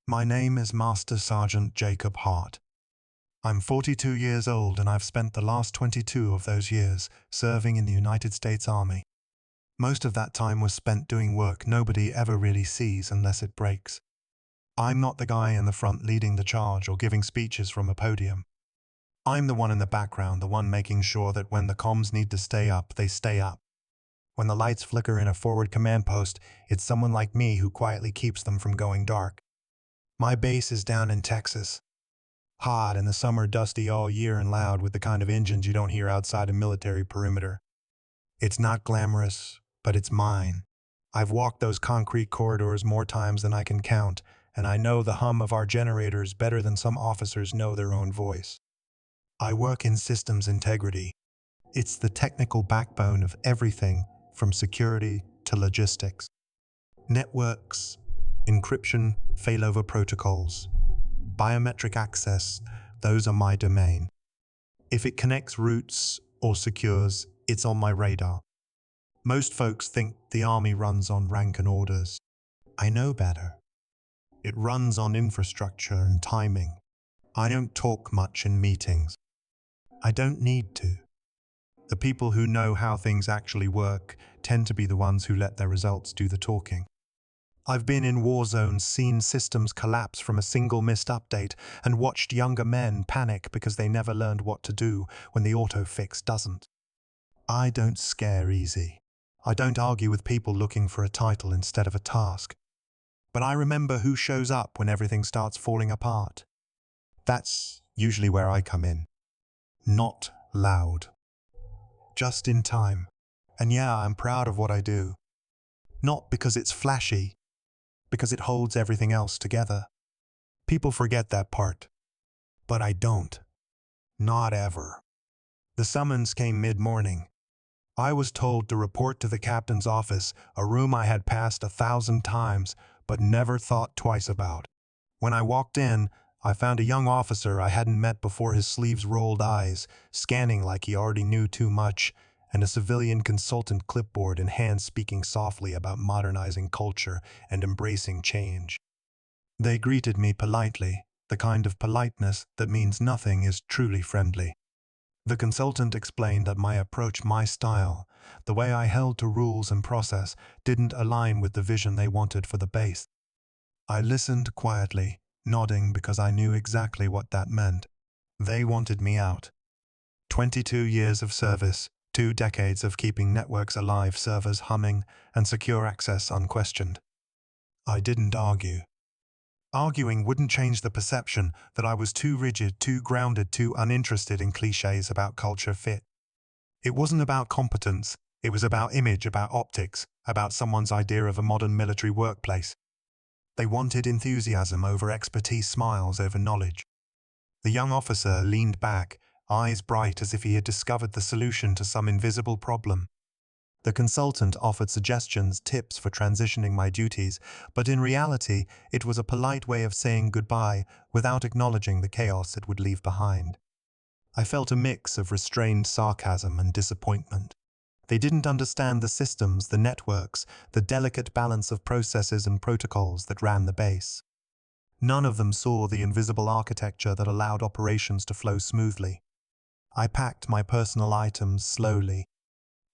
My name is Master Sergeant Jacob Hart. I'm 42 years old and I've spent the last 22 of those years serving in the United States Army. Most of that time was spent doing work nobody ever really sees unless it breaks. I'm not the guy in the front leading the charge or giving speeches from a podium. I'm the one in the background, the one making sure that when the comms need to stay up, they stay up. When the lights flicker in a forward command post, it's someone like me who quietly keeps them from going dark. My base is down in Texas. Hot in the summer, dusty all year and loud with the kind of engines you don't hear outside a military perimeter. It's not glamorous, but it's mine. I've walked those concrete corridors more times than I can count, and I know the hum of our generators better than some officers know their own voice. I work in systems integrity. It's the technical backbone of everything from security to logistics. Networks, encryption, failover protocols, biometric access, those are my domain. If it connects routes or secures, it's on my radar. Most folks think the Army runs on rank and orders. I know better. It runs on infrastructure and timing. I don't talk much in meetings. I don't need to. The people who know how things actually work tend to be the ones who let their results do the talking. I've been in war zones, seen systems collapse from a single missed update, and watched younger men panic because they never learned what to do when the auto-fix doesn't. I don't scare easy. I don't argue with people looking for a title instead of a task. But I remember who shows up when everything starts falling apart. That's usually where I come in. Not loud. Just in time. And yeah, I'm proud of what I do. Not because it's flashy, because it holds everything else together. People forget that part. But I don't. Not ever. The summons came mid-morning. I was told to report to the captain's office, a room I had passed 1,000 times, but never thought twice about. When I walked in, I found a young officer I hadn't met before, his sleeves rolled eyes, scanning like he already knew too much, and a civilian consultant clipboard in hand speaking softly about modernizing culture and embracing change. They greeted me politely, the kind of politeness that means nothing is truly friendly. The consultant explained that my approach, my style, the way I held to rules and process, didn't align with the vision they wanted for the base. I listened quietly, nodding because I knew exactly what that meant. They wanted me out. 22 years of service, 2 decades of keeping networks alive, servers humming, and secure access unquestioned. I didn't argue. Arguing wouldn't change the perception that I was too rigid, too grounded, too uninterested in cliches about culture fit. It wasn't about competence, it was about image, about optics, about someone's idea of a modern military workplace. They wanted enthusiasm over expertise, smiles over knowledge. The young officer leaned back, eyes bright as if he had discovered the solution to some invisible problem. The consultant offered suggestions, tips for transitioning my duties, but in reality, it was a polite way of saying goodbye without acknowledging the chaos it would leave behind. I felt a mix of restrained sarcasm and disappointment. They didn't understand the systems, the networks, the delicate balance of processes and protocols that ran the base. None of them saw the invisible architecture that allowed operations to flow smoothly. I packed my personal items slowly.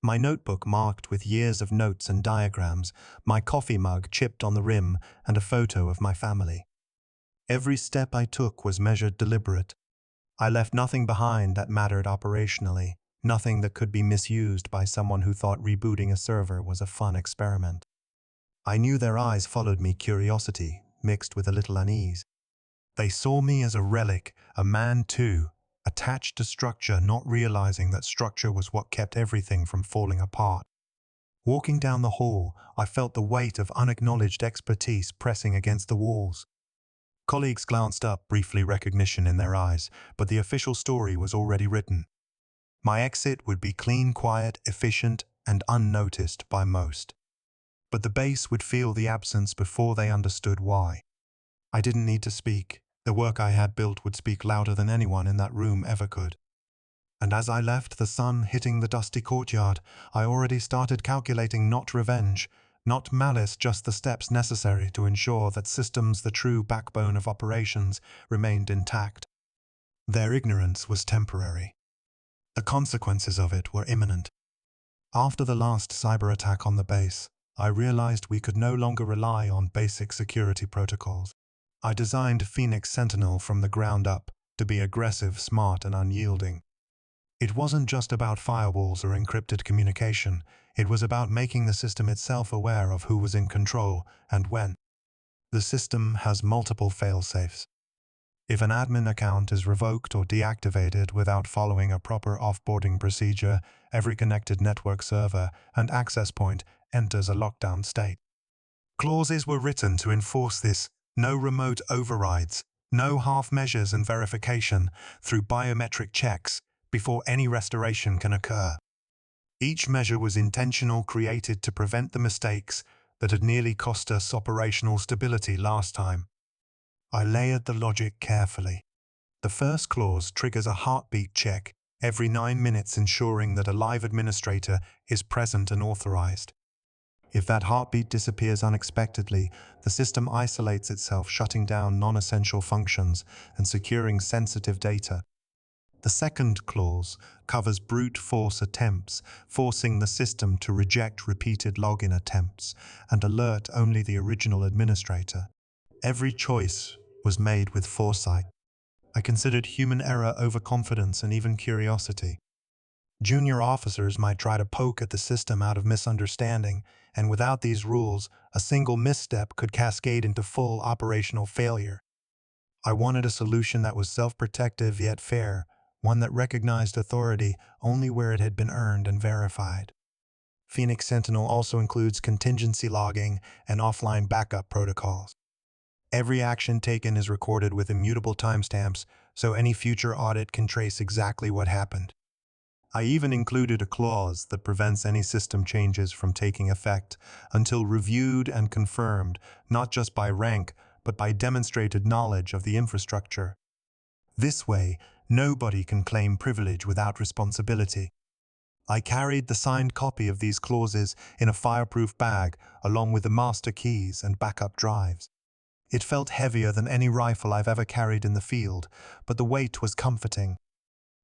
My notebook marked with years of notes and diagrams, my coffee mug chipped on the rim, and a photo of my family. Every step I took was measured, deliberate. I left nothing behind that mattered operationally, nothing that could be misused by someone who thought rebooting a server was a fun experiment. I knew their eyes followed me, curiosity mixed with a little unease. They saw me as a relic, a man too, attached to structure, not realizing that structure was what kept everything from falling apart. Walking down the hall, I felt the weight of unacknowledged expertise pressing against the walls. Colleagues glanced up, briefly recognition in their eyes, but the official story was already written. My exit would be clean, quiet, efficient, and unnoticed by most. But the base would feel the absence before they understood why. I didn't need to speak. The work I had built would speak louder than anyone in that room ever could. And as I left, the sun hitting the dusty courtyard, I already started calculating not revenge, not malice, just the steps necessary to ensure that systems, the true backbone of operations, remained intact. Their ignorance was temporary. The consequences of it were imminent. After the last cyber attack on the base, I realized we could no longer rely on basic security protocols. I designed Phoenix Sentinel from the ground up to be aggressive, smart, and unyielding. It wasn't just about firewalls or encrypted communication. It was about making the system itself aware of who was in control and when. The system has multiple fail-safes. If an admin account is revoked or deactivated without following a proper offboarding procedure, every connected network server and access point enters a lockdown state. Clauses were written to enforce this: no remote overrides, no half measures and verification through biometric checks before any restoration can occur. Each measure was intentional, created to prevent the mistakes that had nearly cost us operational stability last time. I layered the logic carefully. The first clause triggers a heartbeat check every 9 minutes, ensuring that a live administrator is present and authorized. If that heartbeat disappears unexpectedly, the system isolates itself, shutting down non-essential functions and securing sensitive data. The second clause covers brute force attempts, forcing the system to reject repeated login attempts and alert only the original administrator. Every choice was made with foresight. I considered human error, overconfidence, and even curiosity. Junior officers might try to poke at the system out of misunderstanding, and without these rules, a single misstep could cascade into full operational failure. I wanted a solution that was self-protective yet fair, one that recognized authority only where it had been earned and verified. Phoenix Sentinel also includes contingency logging and offline backup protocols. Every action taken is recorded with immutable timestamps, so any future audit can trace exactly what happened. I even included a clause that prevents any system changes from taking effect until reviewed and confirmed, not just by rank, but by demonstrated knowledge of the infrastructure. This way, nobody can claim privilege without responsibility. I carried the signed copy of these clauses in a fireproof bag, along with the master keys and backup drives. It felt heavier than any rifle I've ever carried in the field, but the weight was comforting.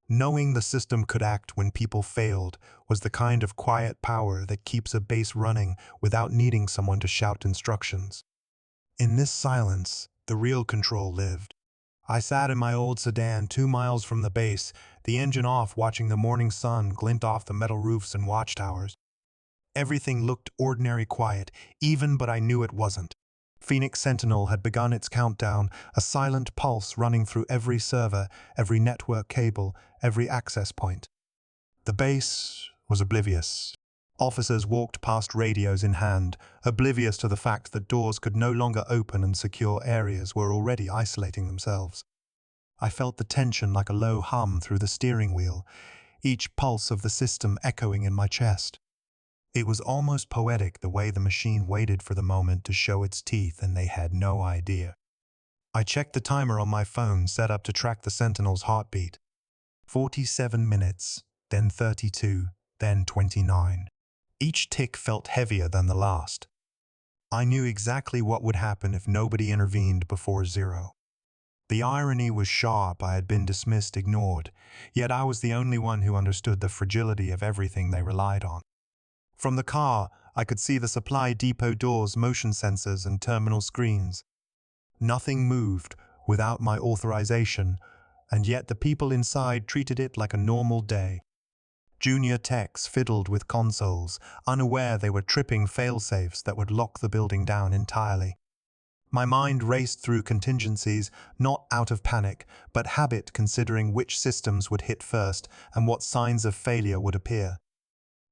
Knowing the system could act when people failed was the kind of quiet power that keeps a base running without needing someone to shout instructions. In this silence, the real control lived. I sat in my old sedan 2 miles from the base, the engine off, watching the morning sun glint off the metal roofs and watchtowers. Everything looked ordinary quiet, even, but I knew it wasn't. Phoenix Sentinel had begun its countdown, a silent pulse running through every server, every network cable, every access point. The base was oblivious. Officers walked past, radios in hand, oblivious to the fact that doors could no longer open and secure areas were already isolating themselves. I felt the tension like a low hum through the steering wheel, each pulse of the system echoing in my chest. It was almost poetic, the way the machine waited for the moment to show its teeth, and they had no idea. I checked the timer on my phone, set up to track the Sentinel's heartbeat. 47 minutes, then 32, then 29. Each tick felt heavier than the last. I knew exactly what would happen if nobody intervened before 0. The irony was sharp. I had been dismissed, ignored, yet I was the only one who understood the fragility of everything they relied on. From the car, I could see the supply depot doors, motion sensors, and terminal screens. Nothing moved without my authorization, and yet the people inside treated it like a normal day. Junior techs fiddled with consoles, unaware they were tripping fail-safes that would lock the building down entirely. My mind raced through contingencies, not out of panic, but habit, considering which systems would hit first and what signs of failure would appear.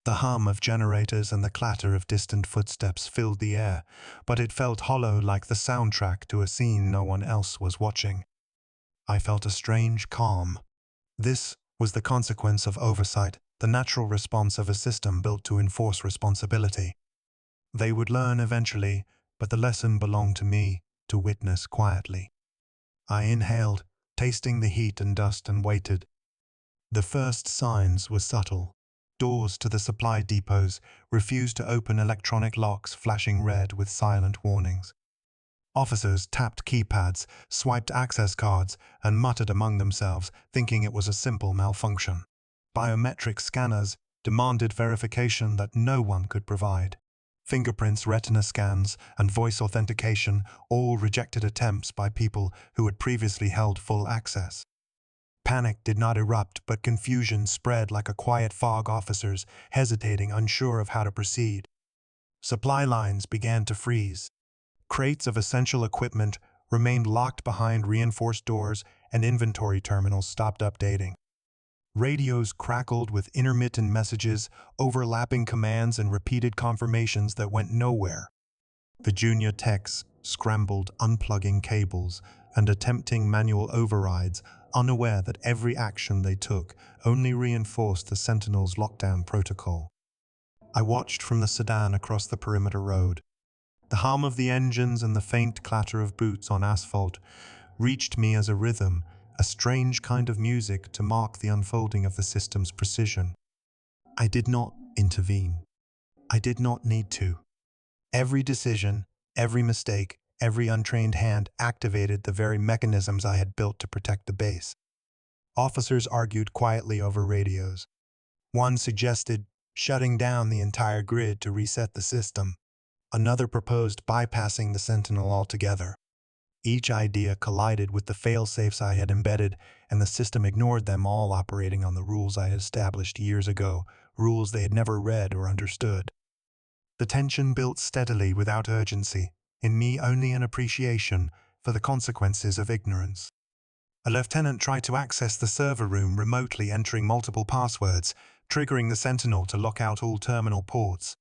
The hum of generators and the clatter of distant footsteps filled the air, but it felt hollow, like the soundtrack to a scene no one else was watching. I felt a strange calm. This was the consequence of oversight, the natural response of a system built to enforce responsibility. They would learn eventually, but the lesson belonged to me to witness quietly. I inhaled, tasting the heat and dust, and waited. The first signs were subtle. Doors to the supply depots refused to open, electronic locks flashing red with silent warnings. Officers tapped keypads, swiped access cards, and muttered among themselves, thinking it was a simple malfunction. Biometric scanners demanded verification that no one could provide. Fingerprints, retina scans, and voice authentication all rejected attempts by people who had previously held full access. Panic did not erupt, but confusion spread like a quiet fog, officers hesitating, unsure of how to proceed. Supply lines began to freeze. Crates of essential equipment remained locked behind reinforced doors, and inventory terminals stopped updating. Radios crackled with intermittent messages, overlapping commands and repeated confirmations that went nowhere. The junior techs scrambled, unplugging cables and attempting manual overrides, unaware that every action they took only reinforced the Sentinel's lockdown protocol. I watched from the sedan across the perimeter road. The hum of the engines and the faint clatter of boots on asphalt reached me as a rhythm, a strange kind of music to mark the unfolding of the system's precision. I did not intervene. I did not need to. Every decision, every mistake, every untrained hand activated the very mechanisms I had built to protect the base. Officers argued quietly over radios. One suggested shutting down the entire grid to reset the system. Another proposed bypassing the Sentinel altogether. Each idea collided with the fail-safes I had embedded, and the system ignored them, all operating on the rules I had established years ago, rules they had never read or understood. The tension built steadily without urgency, in me only an appreciation for the consequences of ignorance. A lieutenant tried to access the server room remotely, entering multiple passwords, triggering the Sentinel to lock out all terminal ports.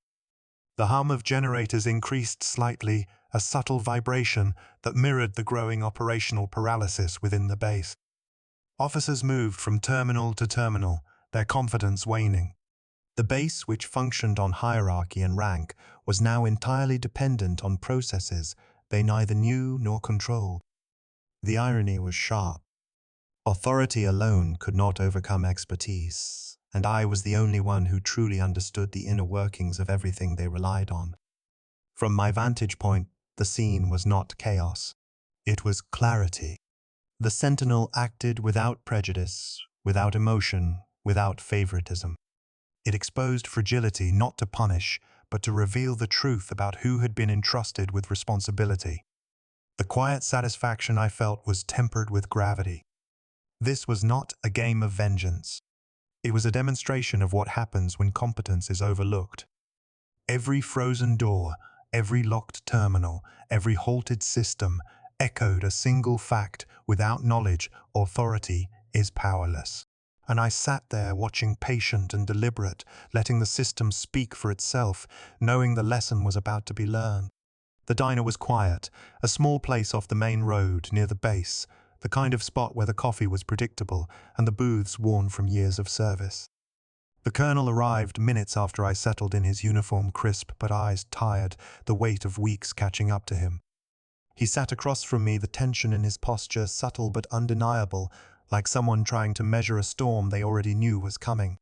The hum of generators increased slightly, a subtle vibration that mirrored the growing operational paralysis within the base. Officers moved from terminal to terminal, their confidence waning. The base, which functioned on hierarchy and rank, was now entirely dependent on processes they neither knew nor controlled. The irony was sharp. Authority alone could not overcome expertise, and I was the only one who truly understood the inner workings of everything they relied on. From my vantage point, the scene was not chaos. It was clarity. The Sentinel acted without prejudice, without emotion, without favoritism. It exposed fragility not to punish, but to reveal the truth about who had been entrusted with responsibility. The quiet satisfaction I felt was tempered with gravity. This was not a game of vengeance. It was a demonstration of what happens when competence is overlooked. Every frozen door, every locked terminal, every halted system echoed a single fact: without knowledge, authority is powerless. And I sat there watching, patient and deliberate, letting the system speak for itself, knowing the lesson was about to be learned. The diner was quiet, a small place off the main road near the base, the kind of spot where the coffee was predictable and the booths worn from years of service. The colonel arrived minutes after I settled in, his uniform crisp but eyes tired, the weight of weeks catching up to him. He sat across from me, the tension in his posture subtle but undeniable, like someone trying to measure a storm they already knew was coming.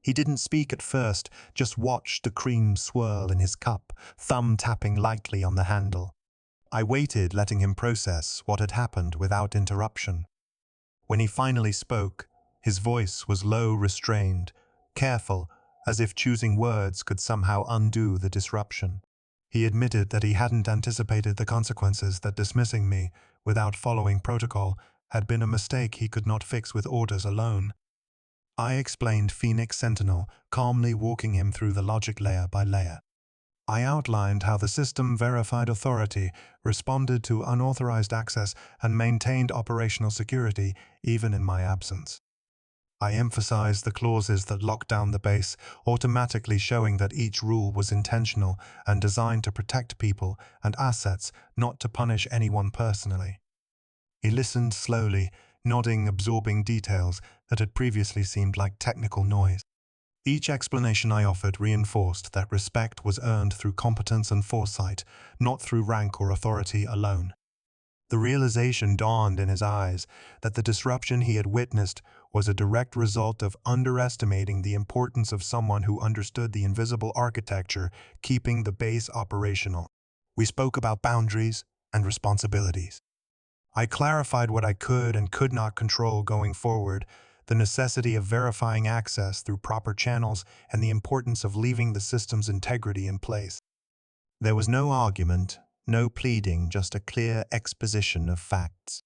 He didn't speak at first, just watched the cream swirl in his cup, thumb tapping lightly on the handle. I waited, letting him process what had happened without interruption. When he finally spoke, his voice was low, restrained, careful, as if choosing words could somehow undo the disruption. He admitted that he hadn't anticipated the consequences, that dismissing me without following protocol had been a mistake he could not fix with orders alone. I explained Phoenix Sentinel, calmly walking him through the logic layer by layer. I outlined how the system verified authority, responded to unauthorized access, and maintained operational security even in my absence. I emphasized the clauses that locked down the base, automatically showing that each rule was intentional and designed to protect people and assets, not to punish anyone personally. He listened slowly, nodding, absorbing details that had previously seemed like technical noise. Each explanation I offered reinforced that respect was earned through competence and foresight, not through rank or authority alone. The realization dawned in his eyes that the disruption he had witnessed was a direct result of underestimating the importance of someone who understood the invisible architecture keeping the base operational. We spoke about boundaries and responsibilities. I clarified what I could and could not control going forward, the necessity of verifying access through proper channels, and the importance of leaving the system's integrity in place. There was no argument, no pleading, just a clear exposition of facts.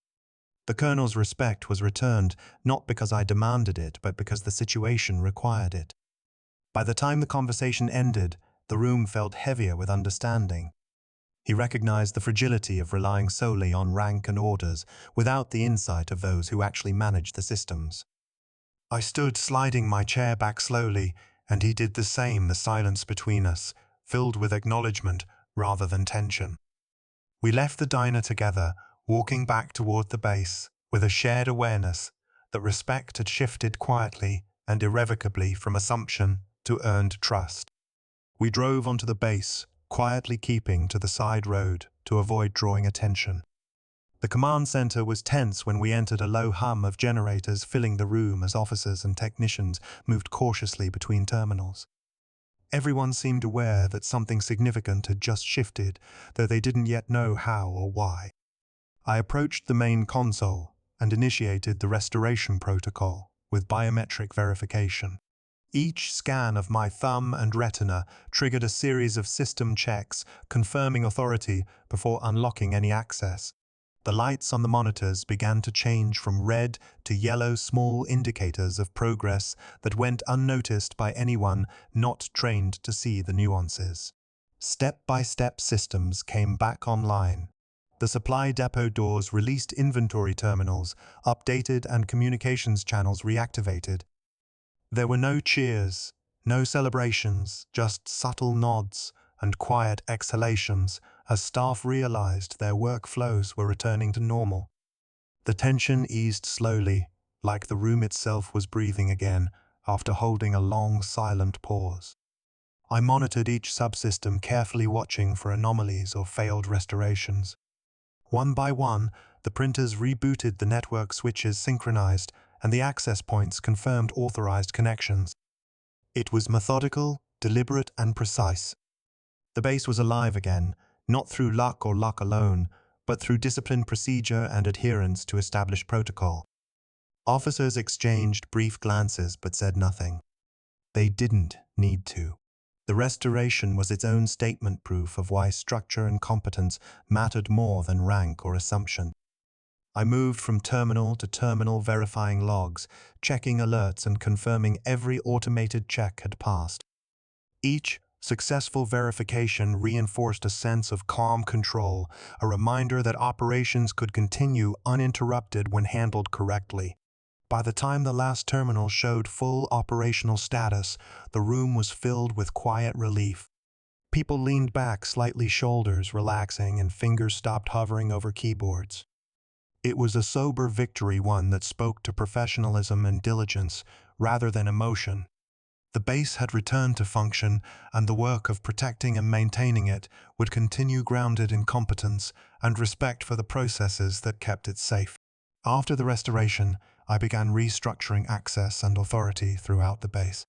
The colonel's respect was returned, not because I demanded it, but because the situation required it. By the time the conversation ended, the room felt heavier with understanding. He recognized the fragility of relying solely on rank and orders without the insight of those who actually manage the systems. I stood sliding my chair back slowly, and he did the same, the silence between us, filled with acknowledgement rather than tension. We left the diner together, walking back toward the base, with a shared awareness that respect had shifted quietly and irrevocably from assumption to earned trust. We drove onto the base, quietly keeping to the side road to avoid drawing attention. The command center was tense when we entered, a low hum of generators filling the room as officers and technicians moved cautiously between terminals. Everyone seemed aware that something significant had just shifted, though they didn't yet know how or why. I approached the main console and initiated the restoration protocol with biometric verification. Each scan of my thumb and retina triggered a series of system checks, confirming authority before unlocking any access. The lights on the monitors began to change from red to yellow, small indicators of progress that went unnoticed by anyone not trained to see the nuances. Step-by-step systems came back online. The supply depot doors released, inventory terminals updated, and communications channels reactivated. There were no cheers, no celebrations, just subtle nods and quiet exhalations as staff realized their workflows were returning to normal. The tension eased slowly, like the room itself was breathing again after holding a long, silent pause. I monitored each subsystem, carefully watching for anomalies or failed restorations. One by one, the printers rebooted, the network switches synchronized, and the access points confirmed authorized connections. It was methodical, deliberate, and precise. The base was alive again, not through luck or luck alone, but through disciplined procedure and adherence to established protocol. Officers exchanged brief glances but said nothing. They didn't need to. The restoration was its own statement, proof of why structure and competence mattered more than rank or assumption. I moved from terminal to terminal, verifying logs, checking alerts, and confirming every automated check had passed. Each successful verification reinforced a sense of calm control, a reminder that operations could continue uninterrupted when handled correctly. By the time the last terminal showed full operational status, the room was filled with quiet relief. People leaned back slightly, shoulders relaxing, and fingers stopped hovering over keyboards. It was a sober victory, one that spoke to professionalism and diligence rather than emotion. The base had returned to function, and the work of protecting and maintaining it would continue, grounded in competence and respect for the processes that kept it safe. After the restoration, I began restructuring access and authority throughout the base.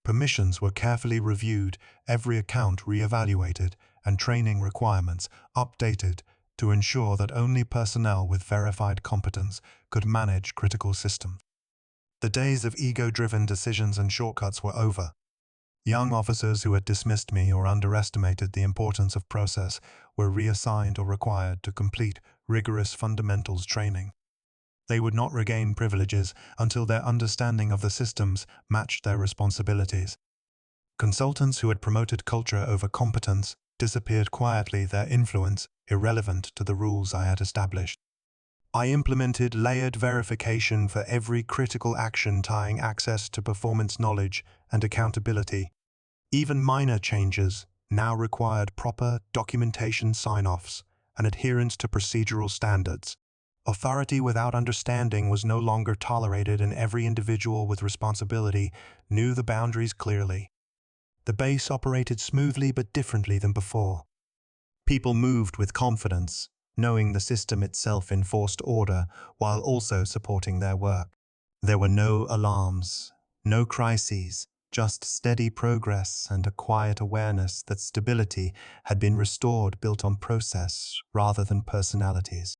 Permissions were carefully reviewed, every account re-evaluated, and training requirements updated to ensure that only personnel with verified competence could manage critical systems. The days of ego-driven decisions and shortcuts were over. Young officers who had dismissed me or underestimated the importance of process were reassigned or required to complete rigorous fundamentals training. They would not regain privileges until their understanding of the systems matched their responsibilities. Consultants who had promoted culture over competence disappeared quietly, their influence irrelevant to the rules I had established. I implemented layered verification for every critical action, tying access to performance, knowledge, and accountability. Even minor changes now required proper documentation sign-offs and adherence to procedural standards. Authority without understanding was no longer tolerated, and every individual with responsibility knew the boundaries clearly. The base operated smoothly but differently than before. People moved with confidence, knowing the system itself enforced order while also supporting their work. There were no alarms, no crises, just steady progress and a quiet awareness that stability had been restored, built on process rather than personalities.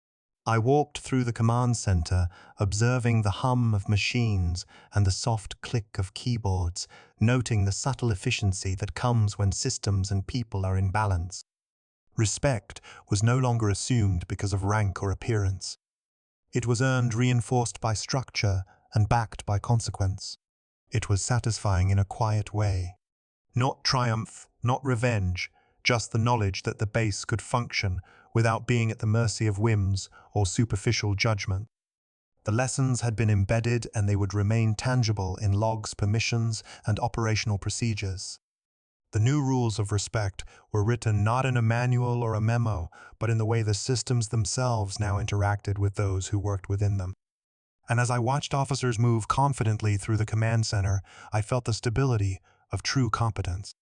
I walked through the command center, observing the hum of machines and the soft click of keyboards, noting the subtle efficiency that comes when systems and people are in balance. Respect was no longer assumed because of rank or appearance. It was earned, reinforced by structure, and backed by consequence. It was satisfying in a quiet way. Not triumph, not revenge, just the knowledge that the base could function without being at the mercy of whims or superficial judgment. The lessons had been embedded and they would remain tangible in logs, permissions, and operational procedures. The new rules of respect were written not in a manual or a memo, but in the way the systems themselves now interacted with those who worked within them. And as I watched officers move confidently through the command center, I felt the stability of true competence.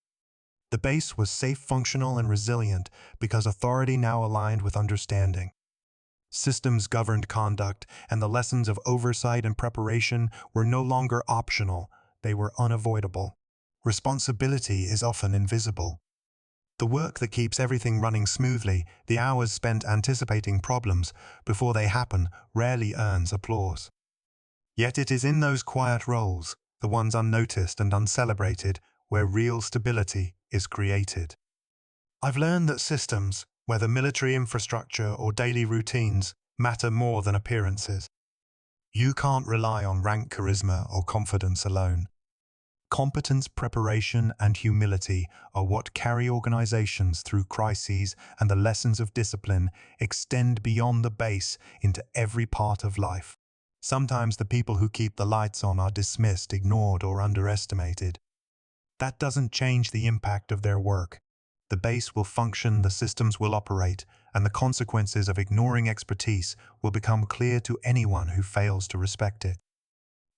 The base was safe, functional, and resilient because authority now aligned with understanding. Systems governed conduct, and the lessons of oversight and preparation were no longer optional, they were unavoidable. Responsibility is often invisible. The work that keeps everything running smoothly, the hours spent anticipating problems before they happen, rarely earns applause. Yet it is in those quiet roles, the ones unnoticed and uncelebrated, where real stability is created. I've learned that systems, whether military infrastructure or daily routines, matter more than appearances. You can't rely on rank, charisma, or confidence alone. Competence, preparation, and humility are what carry organizations through crises, and the lessons of discipline extend beyond the base into every part of life. Sometimes the people who keep the lights on are dismissed, ignored, or underestimated. That doesn't change the impact of their work. The base will function, the systems will operate, and the consequences of ignoring expertise will become clear to anyone who fails to respect it.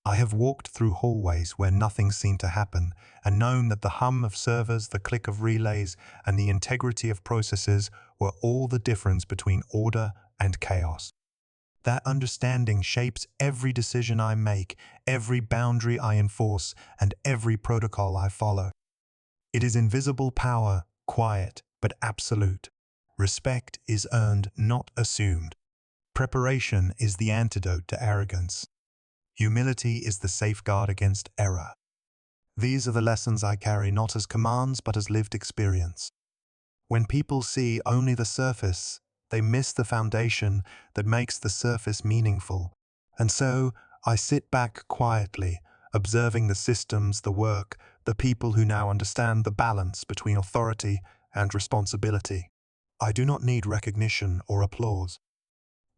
I have walked through hallways where nothing seemed to happen and known that the hum of servers, the click of relays, and the integrity of processes were all the difference between order and chaos. That understanding shapes every decision I make, every boundary I enforce, and every protocol I follow. It is invisible power, quiet but absolute. Respect is earned, not assumed. Preparation is the antidote to arrogance. Humility is the safeguard against error. These are the lessons I carry not as commands but as lived experience. When people see only the surface, they miss the foundation that makes the surface meaningful. And so, I sit back quietly, observing the systems, the work, the people who now understand the balance between authority and responsibility. I do not need recognition or applause.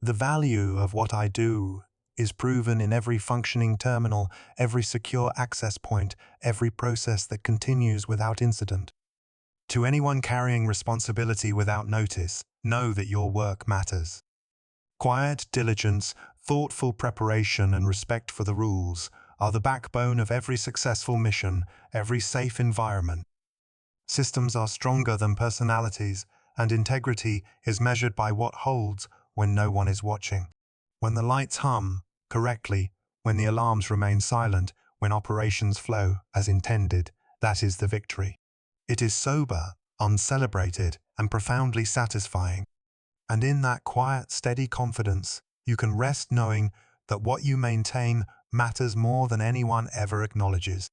The value of what I do is proven in every functioning terminal, every secure access point, every process that continues without incident. To anyone carrying responsibility without notice, know that your work matters. Quiet diligence, thoughtful preparation, and respect for the rules are the backbone of every successful mission, every safe environment. Systems are stronger than personalities, and integrity is measured by what holds when no one is watching. When the lights hum correctly, when the alarms remain silent, when operations flow as intended, that is the victory. It is sober, uncelebrated, and profoundly satisfying. And in that quiet, steady confidence, you can rest knowing that what you maintain matters more than anyone ever acknowledges.